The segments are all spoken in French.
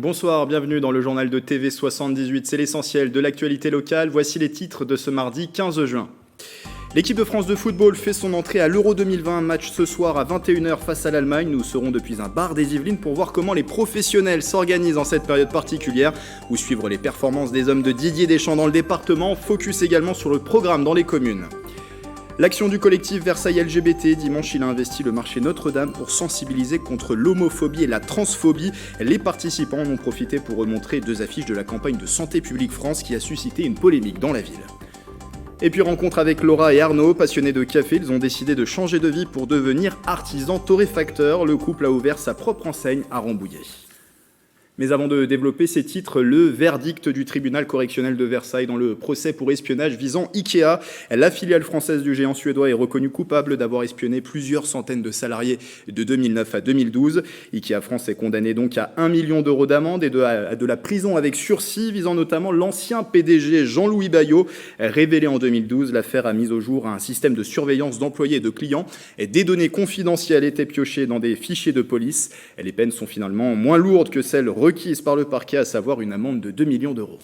Bonsoir, bienvenue dans le journal de TV78, c'est l'essentiel de l'actualité locale. Voici les titres de ce mardi 15 juin. L'équipe de France de football fait son entrée à l'Euro 2020, match ce soir à 21h face à l'Allemagne. Nous serons depuis un bar des Yvelines pour voir comment les professionnels s'organisent en cette période particulière ou suivre les performances des hommes de Didier Deschamps dans le département. Focus également sur le programme dans les communes. L'action du collectif Versailles LGBT, dimanche il a investi le marché Notre-Dame pour sensibiliser contre l'homophobie et la transphobie. Les participants en ont profité pour remontrer deux affiches de la campagne de Santé publique France qui a suscité une polémique dans la ville. Et puis rencontre avec Laura et Arnaud, passionnés de café, ils ont décidé de changer de vie pour devenir artisans torréfacteurs. Le couple a ouvert sa propre enseigne à Rambouillet. Mais avant de développer ces titres, le verdict du tribunal correctionnel de Versailles dans le procès pour espionnage visant Ikea. La filiale française du géant suédois est reconnue coupable d'avoir espionné plusieurs centaines de salariés de 2009 à 2012. Ikea France est condamné donc à 1 million d'euros d'amende et de la prison avec sursis, visant notamment l'ancien PDG Jean-Louis Baillot. Révélé en 2012, l'affaire a mis au jour un système de surveillance d'employés et de clients. Et des données confidentielles étaient piochées dans des fichiers de police. Les peines sont finalement moins lourdes que celles requise par le parquet, à savoir une amende de 2 millions d'euros.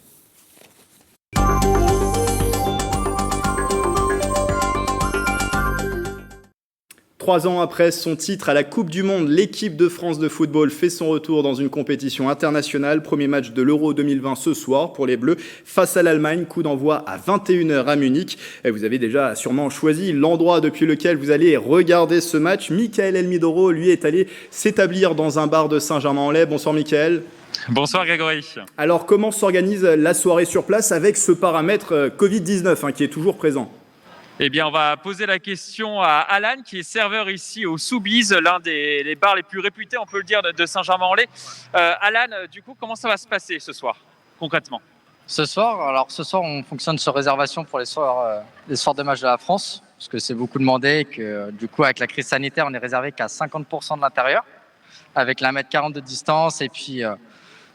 Trois ans après son titre à la Coupe du Monde, l'équipe de France de football fait son retour dans une compétition internationale. Premier match de l'Euro 2020 ce soir pour les Bleus face à l'Allemagne. Coup d'envoi à 21h à Munich. Et vous avez déjà sûrement choisi l'endroit depuis lequel vous allez regarder ce match. Michael Elmidoro, lui, est allé s'établir dans un bar de Saint-Germain-en-Laye. Bonsoir Michael. Bonsoir Grégory. Alors comment s'organise la soirée sur place avec ce paramètre Covid-19 qui est toujours présent ? Eh bien, on va poser la question à Alan, qui est serveur ici au Soubise, l'un des bars les plus réputés, on peut le dire, de Saint-Germain-en-Laye. Alan, du coup, comment ça va se passer ce soir, concrètement ? Ce soir, on fonctionne sur réservation pour les soirs de match de la France, parce que c'est beaucoup demandé et que du coup, avec la crise sanitaire, on est réservé qu'à 50% de l'intérieur, avec la 1m40 de distance et puis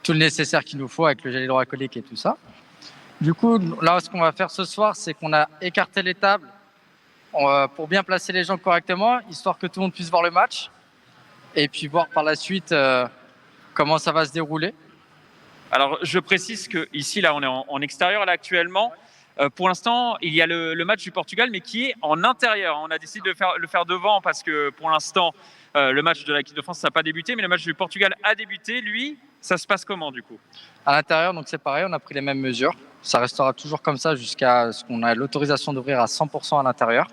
tout le nécessaire qu'il nous faut avec le gel hydroalcoolique et tout ça. Du coup, là, ce qu'on va faire ce soir, c'est qu'on a écarté les tables pour bien placer les gens correctement, histoire que tout le monde puisse voir le match et puis voir par la suite comment ça va se dérouler. Alors, je précise qu'ici, là, on est en extérieur là, actuellement. Pour l'instant, il y a le match du Portugal, mais qui est en intérieur. On a décidé de le faire devant parce que pour l'instant, le match de l'équipe de France n'a pas débuté, mais le match du Portugal a débuté. Lui, ça se passe comment du coup ? À l'intérieur, donc c'est pareil, on a pris les mêmes mesures. Ça restera toujours comme ça jusqu'à ce qu'on ait l'autorisation d'ouvrir à 100% à l'intérieur.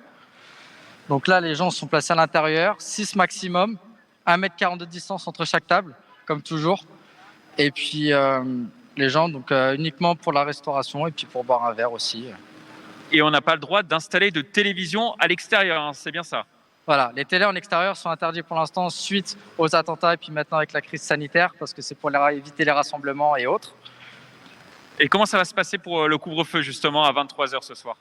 Donc là, les gens sont placés à l'intérieur, 6 maximum, 1m40 de distance entre chaque table, comme toujours. Et puis les gens, donc uniquement pour la restauration et puis pour boire un verre aussi. Et on n'a pas le droit d'installer de télévision à l'extérieur, hein, c'est bien ça ? Voilà, les télés en extérieur sont interdits pour l'instant suite aux attentats et puis maintenant avec la crise sanitaire parce que c'est pour éviter les rassemblements et autres. Et comment ça va se passer pour le couvre-feu justement à 23h ce soir ?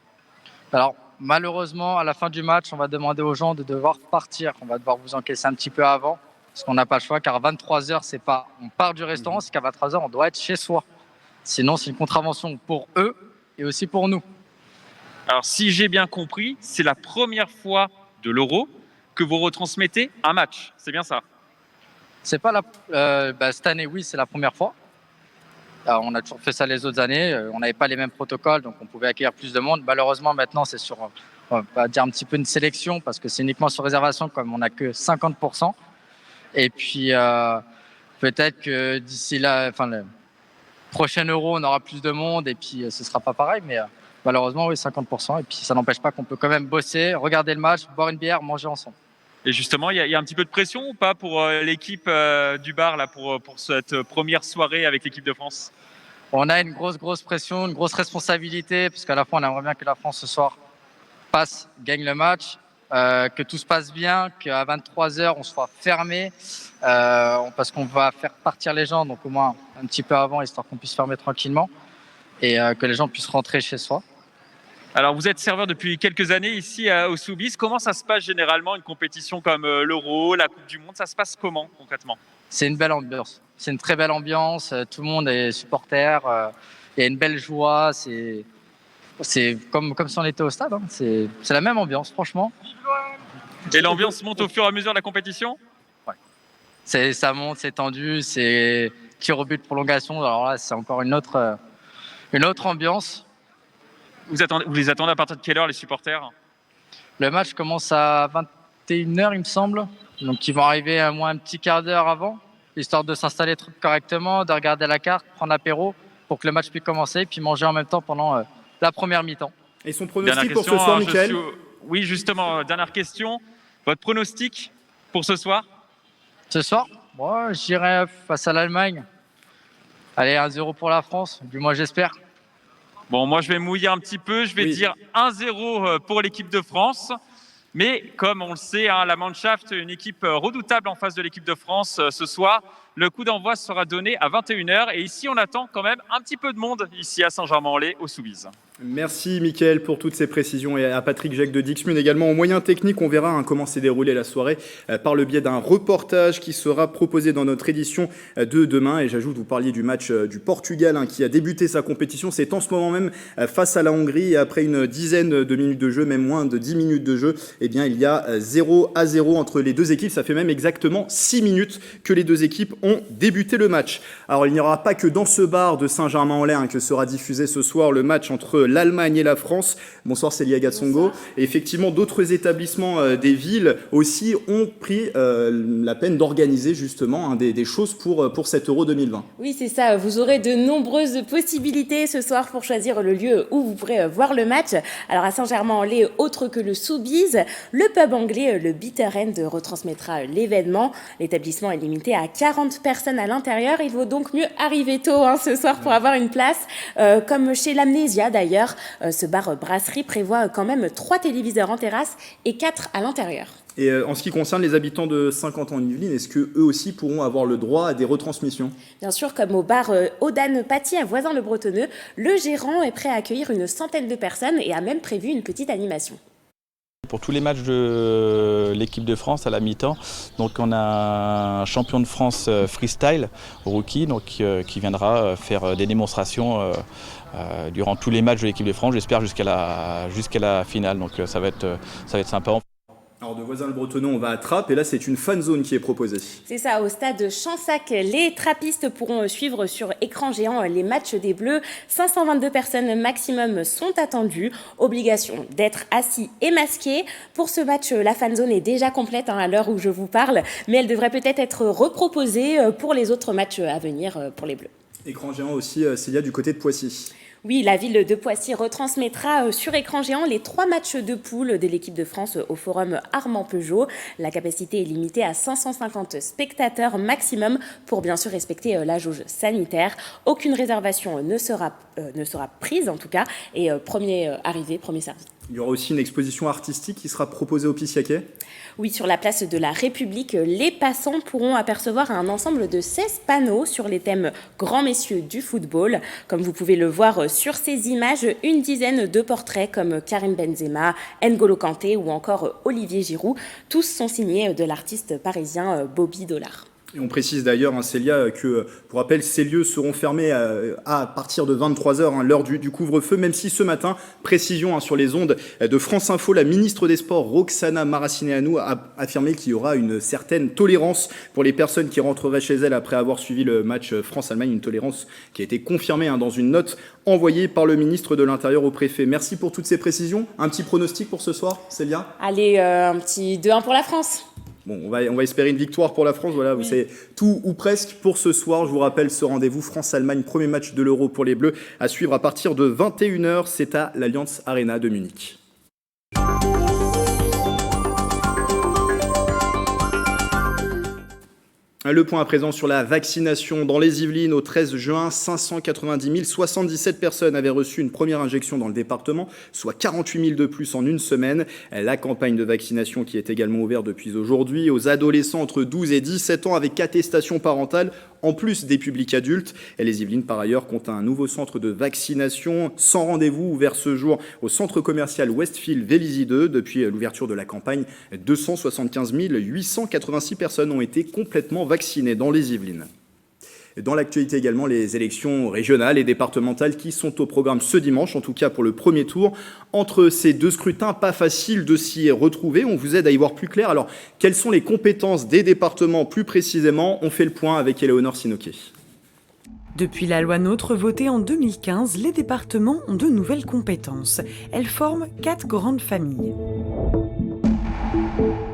Alors malheureusement, à la fin du match, on va demander aux gens de devoir partir. On va devoir vous encaisser un petit peu avant parce qu'on n'a pas le choix car à 23h, c'est pas on part du restaurant, c'est qu'à 23h, on doit être chez soi. Sinon, c'est une contravention pour eux et aussi pour nous. Alors si j'ai bien compris, c'est la première fois de l'Euro que vous retransmettez un match, c'est bien ça ? C'est pas cette année, oui, c'est la première fois. Alors, on a toujours fait ça les autres années. On n'avait pas les mêmes protocoles, donc on pouvait accueillir plus de monde. Malheureusement, maintenant, c'est sur, on va dire un petit peu une sélection parce que c'est uniquement sur réservation, comme on n'a que 50%. Et puis peut-être que d'ici là, le prochain Euro, on aura plus de monde et puis ce sera pas pareil, mais malheureusement, oui, 50%. Et puis ça n'empêche pas qu'on peut quand même bosser, regarder le match, boire une bière, manger ensemble. Et justement, il y a un petit peu de pression ou pas pour l'équipe du bar là, pour cette première soirée avec l'équipe de France ? On a une grosse pression, une grosse responsabilité, parce qu'à la fois, on aimerait bien que la France ce soir gagne le match, que tout se passe bien, qu'à 23h, on soit fermé, parce qu'on va faire partir les gens, donc au moins un petit peu avant, histoire qu'on puisse fermer tranquillement, et que les gens puissent rentrer chez soi. Alors, vous êtes serveur depuis quelques années ici au Soubise. Comment ça se passe généralement, une compétition comme l'Euro, la Coupe du Monde ? Ça se passe comment concrètement ? C'est une belle ambiance. C'est une très belle ambiance. Tout le monde est supporter. Il y a une belle joie. C'est comme si on était au stade. Hein. C'est la même ambiance, franchement. Et l'ambiance monte au fur et à mesure de la compétition ? Ouais. Ça monte, c'est tendu. tir au but, prolongation. Alors là, c'est encore une autre ambiance. Vous les attendez à partir de quelle heure, les supporters? Le match commence à 21h, il me semble. Donc, ils vont arriver à moins un petit quart d'heure avant, histoire de s'installer correctement, de regarder la carte, prendre l'apéro pour que le match puisse commencer, puis manger en même temps pendant la première mi-temps. Et son pronostic pour ce soir, Mickaël? Oui, justement, dernière question. Votre pronostic pour ce soir? Ce soir, moi, je dirais face à l'Allemagne. Allez, 1-0 pour la France, du moins j'espère. Bon, moi, je vais mouiller un petit peu. Je vais dire 1-0 pour l'équipe de France. Mais comme on le sait, la Mannschaft, une équipe redoutable en face de l'équipe de France ce soir. Le coup d'envoi sera donné à 21h. Et ici, on attend quand même un petit peu de monde ici à Saint-Germain-en-Laye, au Soubise. Merci Mickaël pour toutes ces précisions et à Patrick Jacques de Dixmude également. Au moyen technique, on verra comment s'est déroulée la soirée par le biais d'un reportage qui sera proposé dans notre édition de demain. Et j'ajoute, vous parliez du match du Portugal qui a débuté sa compétition. C'est en ce moment même face à la Hongrie. Et après une dizaine de minutes de jeu, même moins de 10 minutes de jeu, eh bien, il y a 0-0 entre les deux équipes. Ça fait même exactement 6 minutes que les deux équipes ont débuté le match. Alors il n'y aura pas que dans ce bar de Saint-Germain-en-Laye que sera diffusé ce soir le match entre l'Allemagne et la France. Bonsoir Célia Gatsongo. Et effectivement, d'autres établissements des villes aussi ont pris la peine d'organiser justement des choses pour cet Euro 2020. Oui, c'est ça. Vous aurez de nombreuses possibilités ce soir pour choisir le lieu où vous pourrez voir le match. Alors à Saint-Germain-en-Laye, autre que le Soubise, le pub anglais, le Bitter End, retransmettra l'événement. L'établissement est limité à 40 personnes à l'intérieur. Il vaut donc mieux arriver tôt ce soir pour avoir une place. Comme chez l'Amnésia d'ailleurs, ce bar brasserie prévoit quand même 3 téléviseurs en terrasse et 4 à l'intérieur. Et en ce qui concerne les habitants de Saint-Quentin-en-Yvelines, est-ce qu'eux aussi pourront avoir le droit à des retransmissions? Bien sûr, comme au bar Audane Paty à Voisins-le-Bretonneux, le gérant est prêt à accueillir une centaine de personnes et a même prévu une petite animation. Pour tous les matchs de l'équipe de France à la mi-temps, donc on a un champion de France freestyle, rookie, donc, qui viendra faire des démonstrations durant tous les matchs de l'équipe de France, j'espère jusqu'à la finale, donc ça va être sympa. Alors de Voisins-le-Bretonneux, on va à Trappes et là c'est une fan zone qui est proposée. C'est ça, au stade Champsac, les trappistes pourront suivre sur écran géant les matchs des Bleus. 522 personnes maximum sont attendues. Obligation d'être assis et masqué. Pour ce match, la fan zone est déjà complète à l'heure où je vous parle, mais elle devrait peut-être être reproposée pour les autres matchs à venir pour les Bleus. Écran géant aussi, Célia, du côté de Poissy. Oui, la ville de Poissy retransmettra sur écran géant les 3 matchs de poule de l'équipe de France au forum Armand Peugeot. La capacité est limitée à 550 spectateurs maximum pour bien sûr respecter la jauge sanitaire. Aucune réservation ne sera prise en tout cas et premier arrivé, premier servi. Il y aura aussi une exposition artistique qui sera proposée au Pissiaquet. Oui, sur la place de la République, les passants pourront apercevoir un ensemble de 16 panneaux sur les thèmes grands messieurs du football. Comme vous pouvez le voir sur ces images, une dizaine de portraits comme Karim Benzema, N'Golo Kanté ou encore Olivier Giroud. Tous sont signés de l'artiste parisien Bobby Dollard. Et on précise d'ailleurs, Célia, que pour rappel, ces lieux seront fermés à partir de 23h, l'heure du couvre-feu, même si ce matin, précision sur les ondes de France Info, la ministre des Sports, Roxana Maracineanu, a affirmé qu'il y aura une certaine tolérance pour les personnes qui rentreraient chez elles après avoir suivi le match France-Allemagne, une tolérance qui a été confirmée dans une note envoyée par le ministre de l'Intérieur au préfet. Merci pour toutes ces précisions. Un petit pronostic pour ce soir, Célia? Allez, un petit 2-1 pour la France. Bon, on va espérer une victoire pour la France. Voilà, oui. Vous savez, tout ou presque pour ce soir. Je vous rappelle ce rendez-vous France-Allemagne, premier match de l'Euro pour les Bleus, à suivre à partir de 21h. C'est à l'Allianz Arena de Munich. Le point à présent sur la vaccination dans les Yvelines. Au 13 juin, 590 077 personnes avaient reçu une première injection dans le département, soit 48 000 de plus en une semaine. La campagne de vaccination qui est également ouverte depuis aujourd'hui aux adolescents entre 12 et 17 ans avec attestation parentale, en plus des publics adultes. Et les Yvelines, par ailleurs, comptent un nouveau centre de vaccination sans rendez-vous ouvert ce jour au centre commercial Westfield Vélizy 2. Depuis l'ouverture de la campagne, 275 886 personnes ont été complètement vaccinées dans les Yvelines. Dans l'actualité également, les élections régionales et départementales qui sont au programme ce dimanche, en tout cas pour le premier tour. Entre ces deux scrutins, pas facile de s'y retrouver. On vous aide à y voir plus clair. Alors, quelles sont les compétences des départements plus précisément? On fait le point avec Éléonore Sinoquet. Depuis la loi NOTRe votée en 2015, les départements ont de nouvelles compétences. Elles forment 4 grandes familles.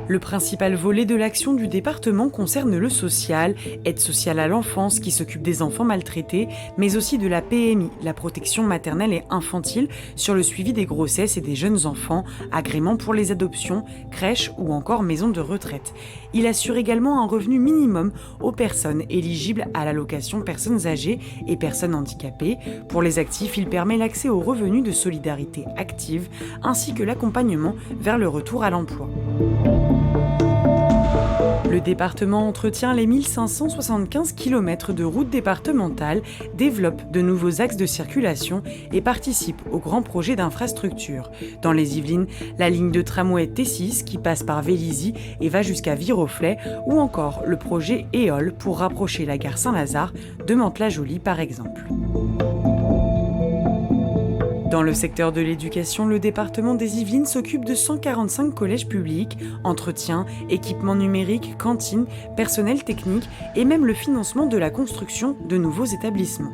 Le principal volet de l'action du département concerne le social, aide sociale à l'enfance qui s'occupe des enfants maltraités, mais aussi de la PMI, la protection maternelle et infantile, sur le suivi des grossesses et des jeunes enfants, agrément pour les adoptions, crèches ou encore maisons de retraite. Il assure également un revenu minimum aux personnes éligibles à l'allocation personnes âgées et personnes handicapées. Pour les actifs, il permet l'accès aux revenus de solidarité active ainsi que l'accompagnement vers le retour à l'emploi. Le département entretient les 1575 km de routes départementales, développe de nouveaux axes de circulation et participe aux grands projets d'infrastructure. Dans les Yvelines, la ligne de tramway T6 qui passe par Vélizy et va jusqu'à Viroflay, ou encore le projet EOL pour rapprocher la gare Saint-Lazare de Mantes-la-Jolie par exemple. Dans le secteur de l'éducation, le département des Yvelines s'occupe de 145 collèges publics, entretien, équipements numériques, cantines, personnel technique et même le financement de la construction de nouveaux établissements.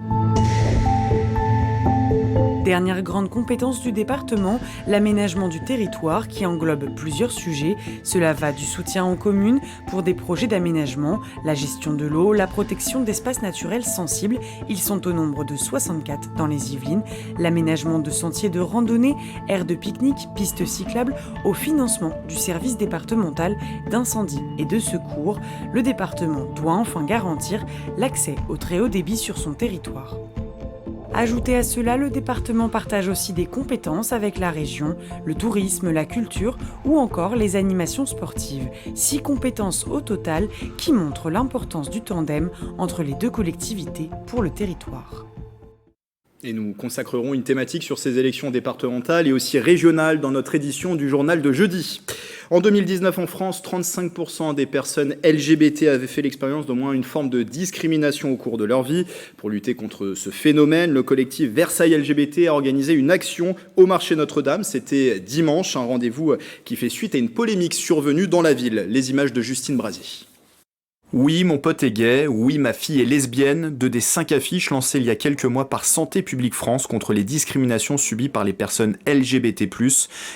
Dernière grande compétence du département, l'aménagement du territoire qui englobe plusieurs sujets. Cela va du soutien aux communes pour des projets d'aménagement, la gestion de l'eau, la protection d'espaces naturels sensibles. Ils sont au nombre de 64 dans les Yvelines. L'aménagement de sentiers de randonnée, aires de pique-nique, pistes cyclables, au financement du service départemental d'incendie et de secours. Le département doit enfin garantir l'accès au très haut débit sur son territoire. Ajoutez à cela, le département partage aussi des compétences avec la région, le tourisme, la culture ou encore les animations sportives. 6 compétences au total qui montrent l'importance du tandem entre les deux collectivités pour le territoire. Et nous consacrerons une thématique sur ces élections départementales et aussi régionales dans notre édition du journal de jeudi. En 2019, en France, 35% des personnes LGBT avaient fait l'expérience d'au moins une forme de discrimination au cours de leur vie. Pour lutter contre ce phénomène, le collectif Versailles LGBT a organisé une action au marché Notre-Dame. C'était dimanche, un rendez-vous qui fait suite à une polémique survenue dans la ville. Les images de Justine Brasier. Oui, mon pote est gay, oui, ma fille est lesbienne, 2 des 5 affiches lancées il y a quelques mois par Santé publique France contre les discriminations subies par les personnes LGBT+.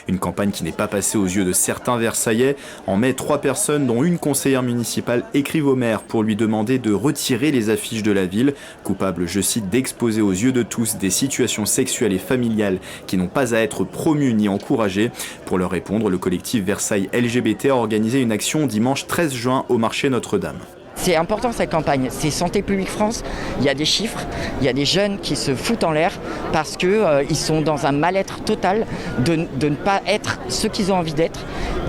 Une campagne qui n'est pas passée aux yeux de certains Versaillais. En mai, 3 personnes, dont une conseillère municipale, écrivent au maire pour lui demander de retirer les affiches de la ville, coupables, je cite, d'exposer aux yeux de tous des situations sexuelles et familiales qui n'ont pas à être promues ni encouragées. Pour leur répondre, le collectif Versailles LGBT a organisé une action dimanche 13 juin au marché Notre-Dame. C'est important cette campagne, c'est Santé publique France, il y a des chiffres, il y a des jeunes qui se foutent en l'air parce qu'ils sont dans un mal-être total de ne pas être ce qu'ils ont envie d'être,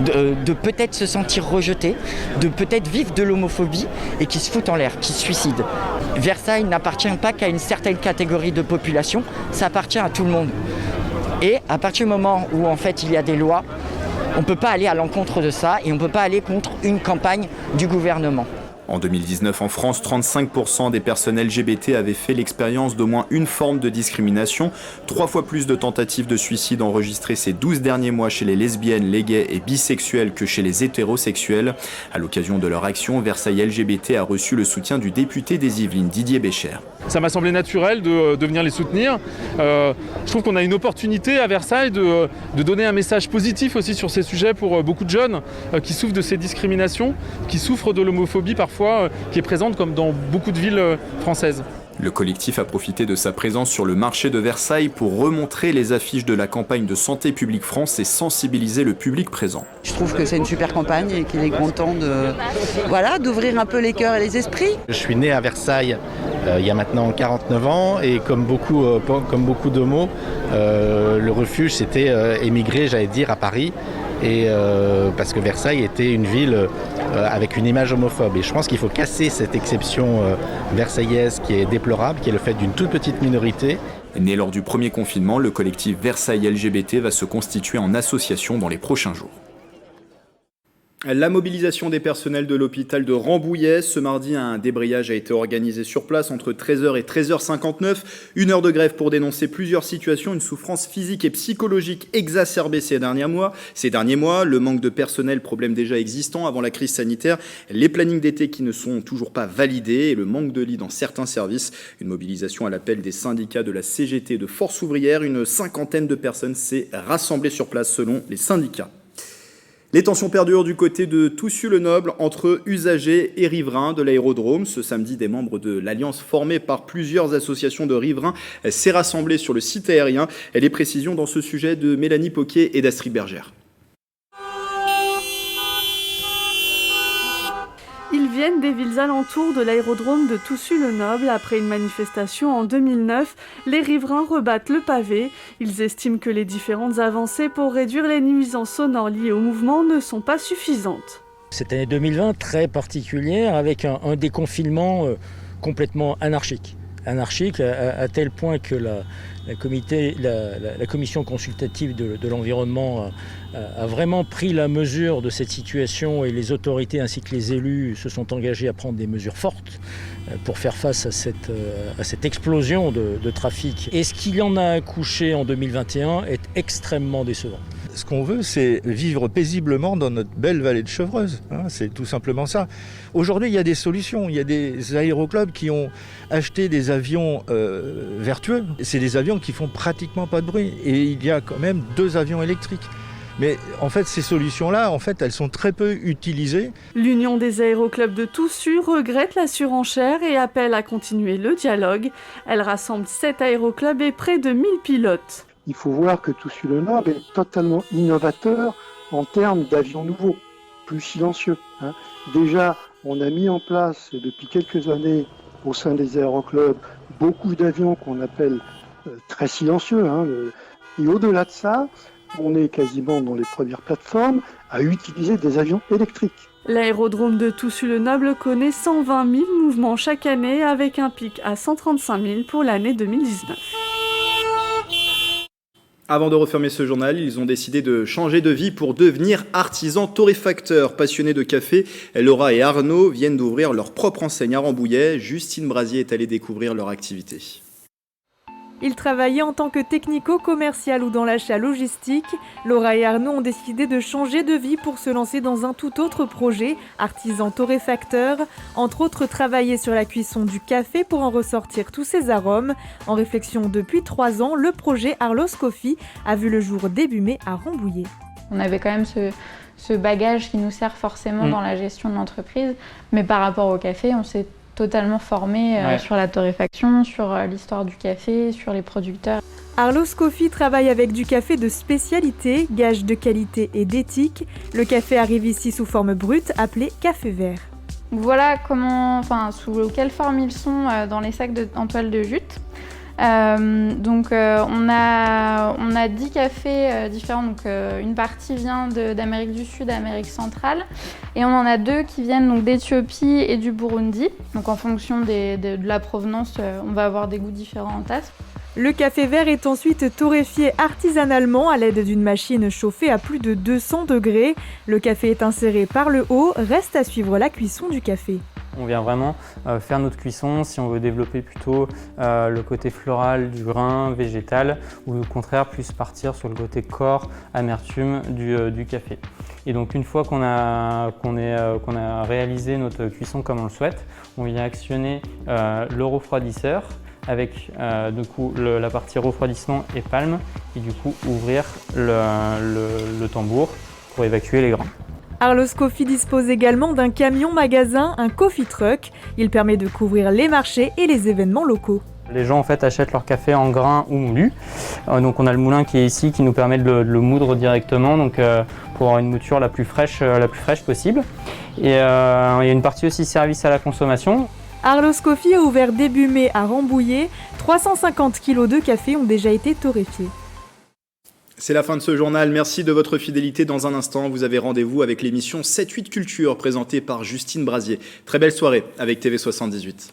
de peut-être se sentir rejetés, de peut-être vivre de l'homophobie et qui se foutent en l'air, qui se suicident. Versailles n'appartient pas qu'à une certaine catégorie de population, ça appartient à tout le monde. Et à partir du moment où en fait il y a des lois, on ne peut pas aller à l'encontre de ça et on ne peut pas aller contre une campagne du gouvernement. En 2019, en France, 35% des personnes LGBT avaient fait l'expérience d'au moins une forme de discrimination. 3 fois plus de tentatives de suicide enregistrées ces 12 derniers mois chez les lesbiennes, les gays et bisexuels que chez les hétérosexuels. À l'occasion de leur action, Versailles LGBT a reçu le soutien du député des Yvelines, Didier Bécher. Ça m'a semblé naturel de venir les soutenir. Je trouve qu'on a une opportunité à Versailles de donner un message positif aussi sur ces sujets pour beaucoup de jeunes qui souffrent de ces discriminations, qui souffrent de l'homophobie parfois, qui est présente comme dans beaucoup de villes françaises. Le collectif a profité de sa présence sur le marché de Versailles pour remontrer les affiches de la campagne de Santé publique France et sensibiliser le public présent. Je trouve que c'est une super campagne et qu'il est grand temps d'ouvrir un peu les cœurs et les esprits. Je suis né à Versailles il y a maintenant 49 ans et comme beaucoup d'homos, le refuge c'était émigrer, j'allais dire, à Paris. Et parce que Versailles était une ville avec une image homophobe. Et je pense qu'il faut casser cette exception versaillaise qui est déplorable, qui est le fait d'une toute petite minorité. Né lors du premier confinement, le collectif Versailles LGBT va se constituer en association dans les prochains jours. La mobilisation des personnels de l'hôpital de Rambouillet. Ce mardi, un débrayage a été organisé sur place entre 13h et 13h59. 1 heure de grève pour dénoncer plusieurs situations, une souffrance physique et psychologique exacerbée ces derniers mois. Le manque de personnel, problème déjà existant avant la crise sanitaire, les plannings d'été qui ne sont toujours pas validés et le manque de lits dans certains services. Une mobilisation à l'appel des syndicats de la CGT et de Force ouvrière. Une 50aine de personnes s'est rassemblée sur place selon les syndicats. Les tensions perdurent du côté de Toussus-le-Noble entre usagers et riverains de l'aérodrome. Ce samedi, des membres de l'alliance formée par plusieurs associations de riverains s'est rassemblée sur le site aérien. Et les précisions dans ce sujet de Mélanie Poquet et d'Astrid Bergère. Ils viennent des villes alentours de l'aérodrome de Toussus-le-Noble. Après une manifestation en 2009, les riverains rebattent le pavé. Ils estiment que les différentes avancées pour réduire les nuisances sonores liées au mouvement ne sont pas suffisantes. Cette année 2020 très particulière avec un déconfinement complètement anarchique. Anarchique à tel point que la commission consultative de l'environnement a vraiment pris la mesure de cette situation et les autorités ainsi que les élus se sont engagés à prendre des mesures fortes pour faire face à cette explosion de trafic. Et ce qu'il en a accouché en 2021 est extrêmement décevant. Ce qu'on veut, c'est vivre paisiblement dans notre belle vallée de Chevreuse. C'est tout simplement ça. Aujourd'hui, il y a des solutions. Il y a des aéroclubs qui ont acheté des avions vertueux. C'est des avions qui font pratiquement pas de bruit. Et il y a quand même 2 avions électriques. Mais en fait, ces solutions-là, elles sont très peu utilisées. L'Union des aéroclubs de Toussus regrette la surenchère et appelle à continuer le dialogue. Elle rassemble 7 aéroclubs et près de 1000 pilotes. Il faut voir que Toussus-le-Noble est totalement innovateur en termes d'avions nouveaux, plus silencieux. Déjà, on a mis en place depuis quelques années au sein des aéroclubs beaucoup d'avions qu'on appelle très silencieux. Et au-delà de ça, on est quasiment dans les premières plateformes à utiliser des avions électriques. L'aérodrome de Toussus-le-Noble connaît 120 000 mouvements chaque année avec un pic à 135 000 pour l'année 2019. Avant de refermer ce journal, ils ont décidé de changer de vie pour devenir artisans torréfacteurs. Passionnés de café, Laura et Arnaud viennent d'ouvrir leur propre enseigne à Rambouillet. Justine Brasier est allée découvrir leur activité. Ils travaillaient en tant que technico-commercial ou dans l'achat logistique. Laura et Arnaud ont décidé de changer de vie pour se lancer dans un tout autre projet, artisan torréfacteur. Entre autres, travailler sur la cuisson du café pour en ressortir tous ses arômes. En réflexion depuis 3 ans, le projet Arlos Coffee a vu le jour début mai à Rambouillet. On avait quand même ce bagage qui nous sert forcément dans la gestion de l'entreprise, mais par rapport au café, on s'est totalement formé sur la torréfaction, sur l'histoire du café, sur les producteurs. Arlos Coffee travaille avec du café de spécialité, gage de qualité et d'éthique. Le café arrive ici sous forme brute, appelée café vert. Voilà sous quelle forme ils sont dans les sacs en toile de jute. On a 10 cafés différents, donc une partie vient d'Amérique du Sud, d'Amérique centrale, et on en a 2 qui viennent donc d'Éthiopie et du Burundi. Donc en fonction de la provenance, on va avoir des goûts différents en tasse. Le café vert est ensuite torréfié artisanalement à l'aide d'une machine chauffée à plus de 200 degrés. Le café est inséré par le haut, reste à suivre la cuisson du café. On vient vraiment faire notre cuisson si on veut développer plutôt le côté floral du grain, végétal, ou au contraire plus partir sur le côté corps, amertume du café. Et donc une fois qu'on a réalisé notre cuisson comme on le souhaite, on vient actionner le refroidisseur avec la partie refroidissement et palme et du coup ouvrir le tambour pour évacuer les grains. Arlos Coffee dispose également d'un camion-magasin, un coffee truck. Il permet de couvrir les marchés et les événements locaux. Les gens en fait achètent leur café en grains ou moulu. Donc on a le moulin qui est ici qui nous permet de le moudre directement pour avoir une mouture la plus fraîche possible. Et il y a une partie aussi service à la consommation. Arlos Coffee a ouvert début mai à Rambouillet. 350 kg de café ont déjà été torréfiés. C'est la fin de ce journal. Merci de votre fidélité. Dans un instant, vous avez rendez-vous avec l'émission 7-8 Culture présentée par Justine Brasier. Très belle soirée avec TV78.